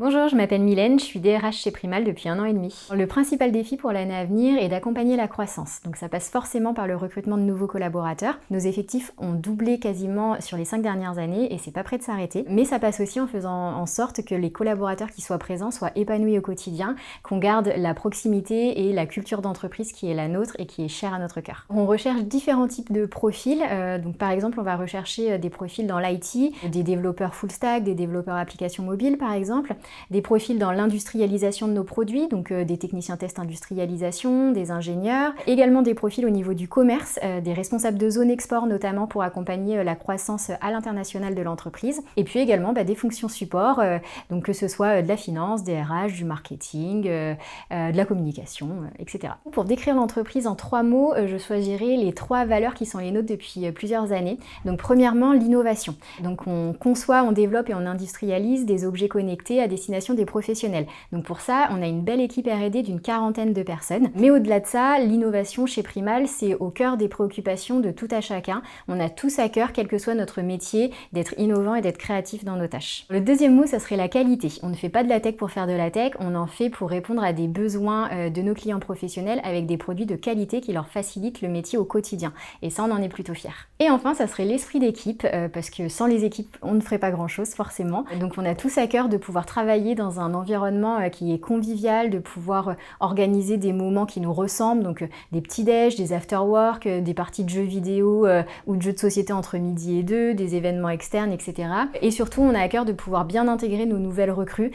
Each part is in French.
Bonjour, je m'appelle Mylène, je suis DRH chez Primal depuis 1 an et demi. Le principal défi pour l'année à venir est d'accompagner la croissance. Donc ça passe forcément par le recrutement de nouveaux collaborateurs. Nos effectifs ont doublé quasiment sur les 5 dernières années et c'est pas prêt de s'arrêter. Mais ça passe aussi en faisant en sorte que les collaborateurs qui soient présents soient épanouis au quotidien, qu'on garde la proximité et la culture d'entreprise qui est la nôtre et qui est chère à notre cœur. On recherche différents types de profils. Donc par exemple, on va rechercher des profils dans l'IT, des développeurs full stack, des développeurs applications mobiles par exemple, des profils dans l'industrialisation de nos produits, donc des techniciens test industrialisation, des ingénieurs, également des profils au niveau du commerce, des responsables de zone export notamment pour accompagner la croissance à l'international de l'entreprise, et puis également des fonctions support, donc que ce soit de la finance, des RH, du marketing, de la communication, etc. Pour décrire l'entreprise en 3 mots, je choisirais les 3 valeurs qui sont les nôtres depuis plusieurs années. Donc premièrement, l'innovation. Donc on conçoit, on développe et on industrialise des objets connectés à destination des professionnels. Donc pour ça, on a une belle équipe R&D d'une 40aine de personnes. Mais au-delà de ça, l'innovation chez Primal, c'est au cœur des préoccupations de tout à chacun. On a tous à cœur, quel que soit notre métier, d'être innovant et d'être créatif dans nos tâches. Le deuxième mot, ça serait la qualité. On ne fait pas de la tech pour faire de la tech, on en fait pour répondre à des besoins de nos clients professionnels avec des produits de qualité qui leur facilitent le métier au quotidien. Et ça, on en est plutôt fiers. Et enfin, ça serait l'esprit d'équipe, parce que sans les équipes, on ne ferait pas grand-chose forcément. Donc on a tous à cœur de pouvoir travailler dans un environnement qui est convivial, de pouvoir organiser des moments qui nous ressemblent, donc des petits déj, des after-work, des parties de jeux vidéo ou de jeux de société entre midi et 2, des événements externes, etc. Et surtout, on a à cœur de pouvoir bien intégrer nos nouvelles recrues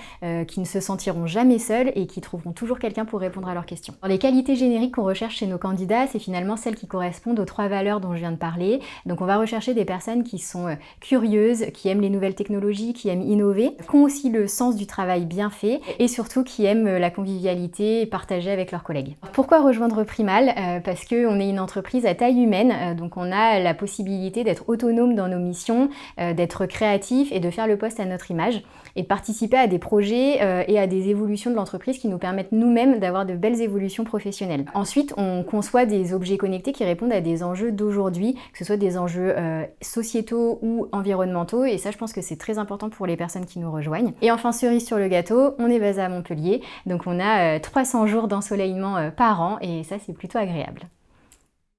qui ne se sentiront jamais seules et qui trouveront toujours quelqu'un pour répondre à leurs questions. Alors, les qualités génériques qu'on recherche chez nos candidats, c'est finalement celles qui correspondent aux 3 valeurs dont je viens de parler. Donc on va rechercher des personnes qui sont curieuses, qui aiment les nouvelles technologies, qui aiment innover, qui ont aussi le sens du travail bien fait et surtout qui aiment la convivialité partagée avec leurs collègues. Pourquoi rejoindre Primal? Parce qu'on est une entreprise à taille humaine, donc on a la possibilité d'être autonome dans nos missions, d'être créatif et de faire le poste à notre image et de participer à des projets et à des évolutions de l'entreprise qui nous permettent nous-mêmes d'avoir de belles évolutions professionnelles. Ensuite, on conçoit des objets connectés qui répondent à des enjeux d'aujourd'hui, que ce soit des enjeux sociétaux ou environnementaux, et ça je pense que c'est très important pour les personnes qui nous rejoignent. Et enfin, cerise sur le gâteau, on est basé à Montpellier, donc on a 300 jours d'ensoleillement par an et ça c'est plutôt agréable.